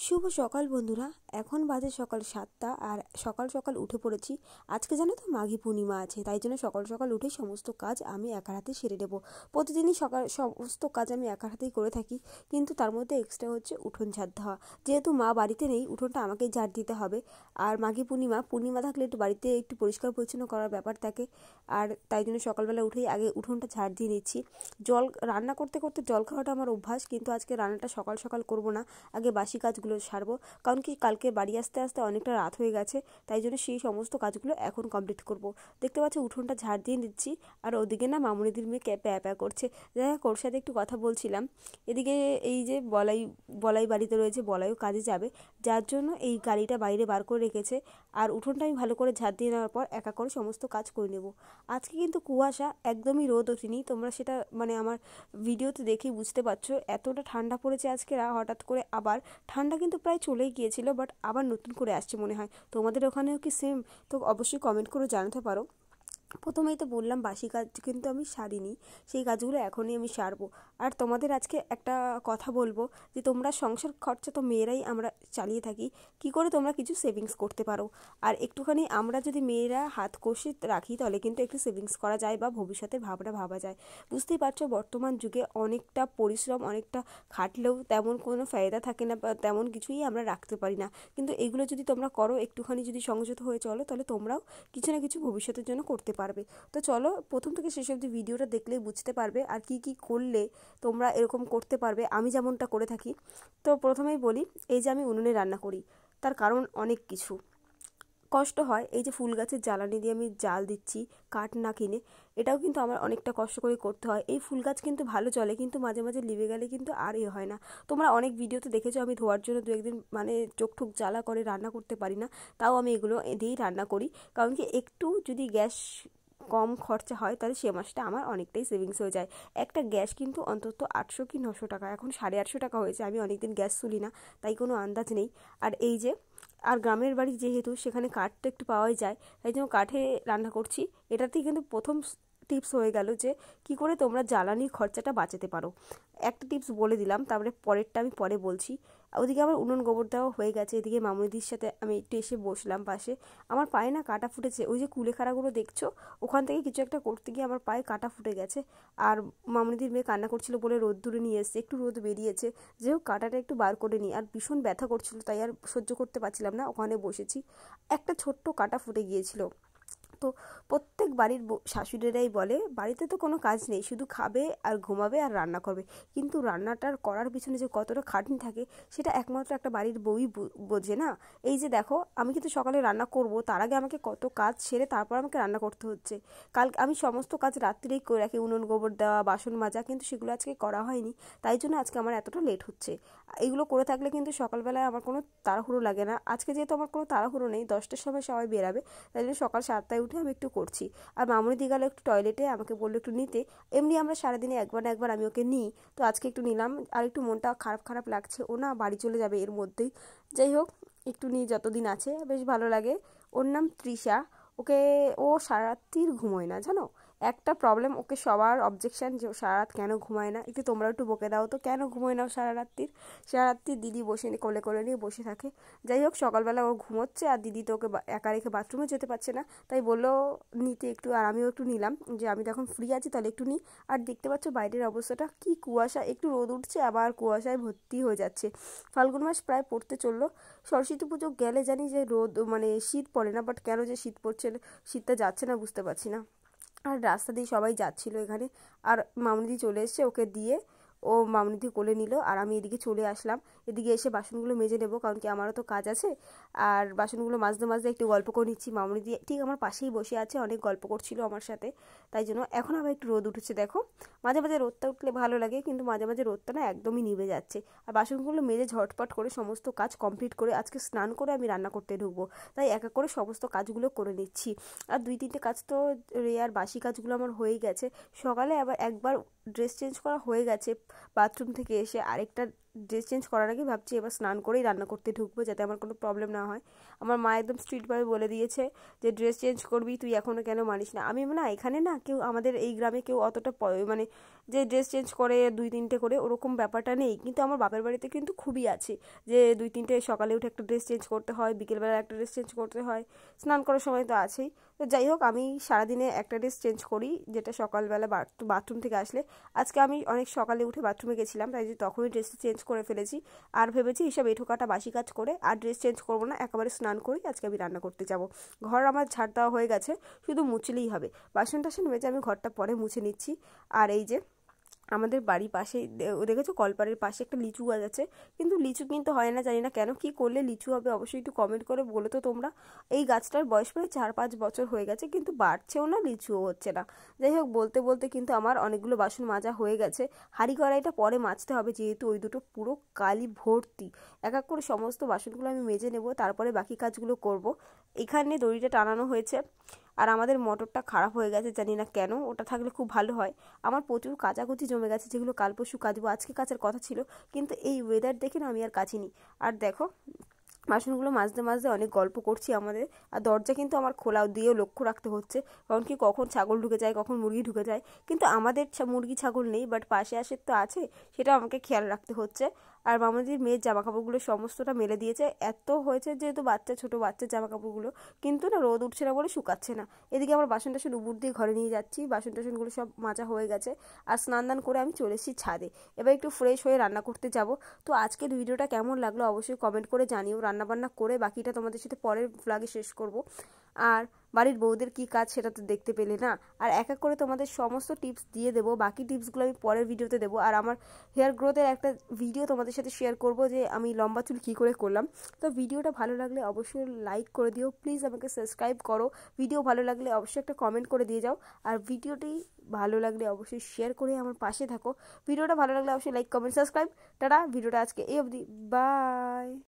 শুভ সকাল বন্ধুরা। এখন বাজে সকাল 7টা আর সকাল সকাল উঠে পড়েছি। আজকে জানো তো মাঘী পূর্ণিমা আছে, তাই জন্য সকাল সকাল উঠে সমস্ত কাজ আমি একার হাতে সেরে নেব। প্রতিদিনই সকাল সমস্ত কাজ আমি একার হাতেই করে থাকি, কিন্তু তার মধ্যে এক্সট্রা হচ্ছে উঠোন ঝাড় দেওয়া। যেহেতু মা বাড়িতে নেই, উঠোনটা আমাকেই ঝাড় দিতে হবে। আর মাঘী পূর্ণিমা থাকলে একটু বাড়িতে একটু পরিষ্কার পরিচ্ছন্ন করার ব্যাপার থাকে, আর তাই জন্য সকালবেলা উঠেই আগে উঠোনটা ঝাড় দিয়ে নিচ্ছি। রান্না করতে করতে জল খাওয়াটা আমার অভ্যাস, কিন্তু আজকে রান্নাটা সকাল সকাল করব না, আগে বাসি কাজগুলো সারবো। কারণ কি, কালকে বাড়ি আসতে আসতে অনেকটা রাত হয়ে গেছে, তাই জন্য সেই সমস্ত কাজগুলো এখন কমপ্লিট করব। দেখতে পাচ্ছি উঠোনটা ঝাড় দিয়ে দিচ্ছি, আর ওদিকে না মামুনিদির মেয়ে প্যা প্যা করছে। যাই হোক, ওর সাথে একটু কথা বলছিলাম। এদিকে এই যে বলাই বাড়িতে রয়েছে, বলাইও কাজে যাবে, যার জন্য এই গাড়িটা বাইরে বার করে রেখেছে। আর উঠোনটা আমি ভালো করে ঝাড় দিয়ে নেওয়ার পর একা করে সমস্ত কাজ করে নেব। আজকে কিন্তু কুয়াশা, একদমই রোদ ওঠেনি। তোমরা সেটা আমার ভিডিওতে দেখেই বুঝতে পারছো, এতটা ঠান্ডা পড়েছে আজকে। হঠাৎ করে আবার ঠান্ডা কিন্তু প্রায় চলেই গিয়েছিল, বাট আবার নতুন করে আসছে মনে হয়। তোমাদের ওখানেও কি সেম? তো অবশ্যই কমেন্ট করে জানাতে পারো। প্রথমেই তো বললাম বাসি কাজ কিন্তু আমি সারিনি, সেই কাজগুলো এখনই আমি সারবো। আর তোমাদের আজকে একটা কথা বলবো, যে তোমরা সংসার খরচা তো মেয়েরাই আমরা চালিয়ে থাকি, কি করে তোমরা কিছু সেভিংস করতে পারো। আর একটুখানি আমরা যদি মেয়েরা হাত কষে রাখি, তাহলে কিন্তু একটু সেভিংস করা যায় বা ভবিষ্যতের ভাবা যায়। বুঝতেই পারছো, বর্তমান যুগে অনেকটা পরিশ্রম, অনেকটা খাটলেও তেমন কোনো ফায়দা থাকে না, বা তেমন কিছুই আমরা রাখতে পারি না। কিন্তু এগুলো যদি তোমরা করো, একটুখানি যদি সংযত হয়ে চলো, তাহলে তোমরাও কিছু না কিছু ভবিষ্যতের জন্য করতে পারবে। তো চলো, প্রথম থেকে শেষ অবধি ভিডিওটা দেখলেই বুঝতে পারবে, আর কি কি করলে তোমরা এরকম করতে পারবে, আমি যেমনটা করে থাকি। তো প্রথমেই বলি, এই যে আমি উনুনে রান্না করি, তার কারণ অনেক কিছু। কষ্ট হয়, এই যে ফুল গাছের জ্বালানি দিয়ে আমি জাল দিচ্ছি কাঠ না কিনে, এটাও কিন্তু আমার অনেকটা কষ্ট করে করতে হয়। এই ফুল গাছ কিন্তু ভালো চলে, কিন্তু মাঝে মাঝে লিভে গেলে কিন্তু আর হয় না। তোমরা অনেক ভিডিওতে দেখেছো আমি ধোয়ার জন্য দু একদিন চোখ ঠুক জ্বালা করে রান্না করতে পারি না, তাও আমি এগুলো দিয়েই রান্না করি। কারণ কি, একটু যদি গ্যাস কম খরচা হয়, তাহলে সে মাসটা আমার অনেকটাই সেভিংস হয়ে যায়। একটা গ্যাস কিন্তু অন্তত 800 কি 900 টাকা, এখন 850 টাকা হয়েছে। আমি অনেকদিন গ্যাস তুলি না, তাই কোনো আন্দাজ নেই। আর এই যে, আর গ্রামের বাড়ি যেহেতু, সেখানে কাঠটা একটু পাওয়াই যায়, তাই জন্য কাঠে রান্না করছি। এটাতেই কিন্তু প্রথম টিপস হয়ে গেল যে কি করে তোমরা জ্বালানির খরচাটা বাঁচাতে পারো। একটা টিপস বলে দিলাম, তারপরে পরেরটা আমি পরে বলছি। ওদিকে আমার উনুন গোবর দেওয়া হয়ে গেছে, এদিকে মামুনিদির সাথে আমি একটু এসে বসলাম পাশে। আমার পায়ে না কাটা ফুটেছে, ওই যে কুলেখাড়াগুলো দেখছো, ওখান থেকে কিছু একটা করতে গিয়ে আমার পায়ে কাটা ফুটে গেছে। আর মামুনিদির মেয়ে কান্না করছিল বলে রোদ দূরে নিয়ে এসছে, একটু রোদ বেরিয়েছে, যে হোক কাটাটা একটু বার করে নিই। আর ভীষণ ব্যথা করছিল, তাই আর সহ্য করতে পারছিলাম না, ওখানে বসেছি। একটা ছোট্ট কাটা ফুটে গিয়েছিল। তো প্রত্যেক বাড়ির শাশুড়িরাই বলে, বাড়িতে তো কোনো কাজ নেই, শুধু খাবে আর ঘুমাবে আর রান্না করবে। কিন্তু রান্নাটার করার পিছনে যে কতটা খাটনি থাকে, সেটা একমাত্র একটা বাড়ির বউই বোঝে না। এই যে দেখো, আমি কিন্তু সকালে রান্না করব, তার আগে আমাকে কত কাজ সেরে তারপর আমাকে রান্না করতে হচ্ছে। কাল আমি সমস্ত কাজ রাত্রিরেই করে রাখি, উনুন গোবর দেওয়া, বাসন মাজা, কিন্তু সেগুলো আজকে করা হয়নি, তাই জন্য আজকে আমার এতটা লেট হচ্ছে। এইগুলো করে থাকলে কিন্তু সকালবেলায় আমার কোনো তাড়াহুড়ো লাগে না। আজকে যেহেতু আমার কোনো তাড়াহুড়ো নেই, 10টার সময় সবাই বেরাবে, তাই জন্য সকাল 7টায় উঠে আমি একটু করছি। আর মামুনি দি গেল একটু টয়লেটে, আমাকে বললো একটু নিতে। এমনি আমরা সারাদিনে একবার না একবার আমি ওকে নিই, তো আজকে একটু নিলাম। আর একটু মনটা খারাপ খারাপ লাগছে, ও না বাড়ি চলে যাবে এর মধ্যেই। যাই হোক, একটু নিই, যতদিন আছে বেশ ভালো লাগে। ওর নাম তৃষা। ওকে, ও সারা রাত্রির ঘুমোয় না জানো। একটা প্রবলেম, ওকে সবার অবজেকশন যে ও সারা রাত কেন ঘুমায় না। একটু তোমরা একটু বকে দাও তো, কেন ঘুমোয় না সারা রাত্রি দিদি বসে কোলে কোলে নিয়ে বসে থাকে। যাই হোক, সকালবেলা ও ঘুমোচ্ছে, আর দিদি তো ওকে একা রেখে বাথরুমে যেতে পারছে না, তাই বললো নিতে একটু। আর আমিও একটু নিলাম, যে আমি তো এখন ফ্রি আছি, তাহলে একটু নিই। আর দেখতে পাচ্ছ বাইরের অবস্থাটা কি কুয়াশা, একটু রোদ উঠছে আবার কুয়াশায় ভর্তি হয়ে যাচ্ছে। ফাল্গুন মাস প্রায় পড়তে চললো। সরস্বতী পুজো গেলে জানি যে রোদ শীত পড়ে না, বাট কেন যে শীত পড়ছে, শীতটা যাচ্ছে না বুঝতে পারছি না। আর রাস্তা দিয়ে সবাই যাচ্ছিল এখানে, আর মামুনিদি চলে এসছে, ওকে দিয়ে ও মামুনিদি কোলে নিল, আর আমি এদিকে চলে আসলাম। এদিকে এসে বাসনগুলো মেজে নেবো, কারণ কি আমারও তো কাজ আছে। আর বাসনগুলো মাজতে মাজতে একটু গল্প করে নিচ্ছি। মামুনিদি ঠিক আমার পাশেই বসে আছে, অনেক গল্প করছিল আমার সাথে, তাই জন্য। এখন আবার একটু রোদ উঠেছে দেখো। মাঝে মাঝে রোদটা উঠলে ভালো লাগে, কিন্তু মাঝে মাঝে রোদটা না একদমই নিভে যাচ্ছে। আর বাসনগুলো মেজে ঝটপট করে সমস্ত কাজ কমপ্লিট করে আজকে স্নান করে আমি রান্না করতে ঢুকবো, তাই একা করে সমস্ত কাজগুলো করে নিচ্ছি। আর 2-3টে কাজ তো আর বাসি কাজগুলো আমার হয়েই গেছে। সকালে আবার একবার ড্রেস চেঞ্জ করা হয়ে গেছে, বাথরুম থেকে এসে আরেকটা ড্রেস চেঞ্জ করার আগে ভাবছি এবার স্নান করেই রান্না করতে ঢুকবো, যাতে আমার কোনো প্রবলেম না হয়। আমার মা একদম স্ট্রিটভাবে বলে দিয়েছে যে ড্রেস চেঞ্জ করবি, তুই এখনও কেন মানিস না। আমি না, এখানে না কেউ, আমাদের এই গ্রামে কেউ অতটা যে ড্রেস চেঞ্জ করে 2-3টে করে, ওরকম ব্যাপারটা নেই। কিন্তু আমার বাপের বাড়িতে কিন্তু খুবই আছে যে 2-3টে সকালে উঠে একটা ড্রেস চেঞ্জ করতে হয়, বিকেলবেলা একটা ড্রেস চেঞ্জ করতে হয়, স্নান করার সময় তো আছেই। তো যাই হোক, আমি সারাদিনে একটা ড্রেস চেঞ্জ করি, যেটা সকালবেলা বাথরুম থেকে আসলে। আজকে আমি অনেক সকালে উঠে বাথরুমে গেছিলাম, তাই যে তখনই ড্রেসটা চেঞ্জ করে ফেলেছি। আর ভেবেছি এইসব এঁঠোকাটা বাসি কাজ করে আর ড্রেস চেঞ্জ করবো না, একেবারে স্নান করেই আজকে আমি রান্না করতে যাব। ঘর আমার ঝাড় দেওয়া হয়ে গেছে, শুধু মুছলেই হবে। বাসন টাসন মেজে আমি ঘরটা পরে মুছে নিচ্ছি। আর এই যে আমাদের বাড়ির পাশেই দেখেছো কলপাড়ের পাশে একটা লিচু গাছ আছে, কিন্তু লিচু কিন্তু হয় না, জানি না কেন। কি করলে লিচু হবে অবশ্যই একটু কমেন্ট করে বলো তো তোমরা। এই গাছটার বয়স প্রায় 4-5 বছর হয়ে গেছে, কিন্তু বাড়ছেও না, লিচুও হচ্ছে না। যাই হোক, বলতে বলতে কিন্তু আমার অনেকগুলো বাসন মাজা হয়ে গেছে। হাঁড়ি কড়াইটা পরে মাজতে হবে, যেহেতু ওই দুটো পুরো কালি ভর্তি। এক এক করে সমস্ত বাসনগুলো আমি মেজে নেব, তারপরে বাকি কাজগুলো করব। এখানে দড়িটা টানানো হয়েছে। আর আমাদের মোটরটা খারাপ হয়ে গেছে, জানি না কেন। ওটা থাকলে খুব ভালো হয়। আমার প্রচুর কাচাকুচি জমে গেছে, যেগুলো কাল পরশু কাচবো, আজকে কাচার কথা ছিল, কিন্তু এই ওয়েদার দেখে না আমি আর কাচিনি। আর দেখো, বাসনগুলো মাজতে মাজতে অনেক গল্প করছি আমাদের। আর দরজা কিন্তু আমার খোলা দিয়েও লক্ষ্য রাখতে হচ্ছে, কারণ কি কখন ছাগল ঢুকে যায়, কখন মুরগি ঢুকে যায়। কিন্তু আমাদের মুরগি ছাগল নেই, বাট পাশে আসে তো আছে, সেটা আমাকে খেয়াল রাখতে হচ্ছে। আর মামাদির মেয়ের জামাকাপড়গুলো সমস্তটা মেলে দিয়েছে। এত হয়েছে যেহেতু বাচ্চা, ছোটো বাচ্চার জামাকাপড়গুলো, কিন্তু না রোদ উঠছে না বলে শুকাচ্ছে না। এদিকে আমার বাসন টাসন উপর দিয়ে ঘরে নিয়ে যাচ্ছি, বাসন টাসনগুলো সব মাজা হয়ে গেছে। আর স্নান দান করে আমি চলে এসেছি ছাদে, এবার একটু ফ্রেশ হয়ে রান্না করতে যাব। তো আজকের ভিডিওটা কেমন লাগলো অবশ্যই কমেন্ট করে জানিও। রান্নাবান্না করে বাকিটা তোমাদের সাথে পরের ভ্লগে শেষ করব। আর বাড়ির বউদের কী কাজ সেটা তো দেখতে পেলে না। আর এক এক করে তোমাদের সমস্ত টিপস দিয়ে দেবো, বাকি টিপসগুলো আমি পরের ভিডিওতে দেবো। আর আমার হেয়ার গ্রোথের একটা ভিডিও তোমাদের সাথে শেয়ার করব, যে আমি লম্বা চুল কী করে করলাম। তো ভিডিওটা ভালো লাগলে অবশ্যই লাইক করে দিও, প্লিজ আমাকে সাবস্ক্রাইব করো। ভিডিও ভালো লাগলে অবশ্যই একটা কমেন্ট করে দিয়ে যাও। আর ভিডিওটি ভালো লাগলে অবশ্যই শেয়ার করে আমার পাশে থাকো। ভিডিওটা ভালো লাগলে অবশ্যই লাইক, কমেন্ট, সাবস্ক্রাইব। টাটা, ভিডিওটা আজকে এই অবধি, বাই।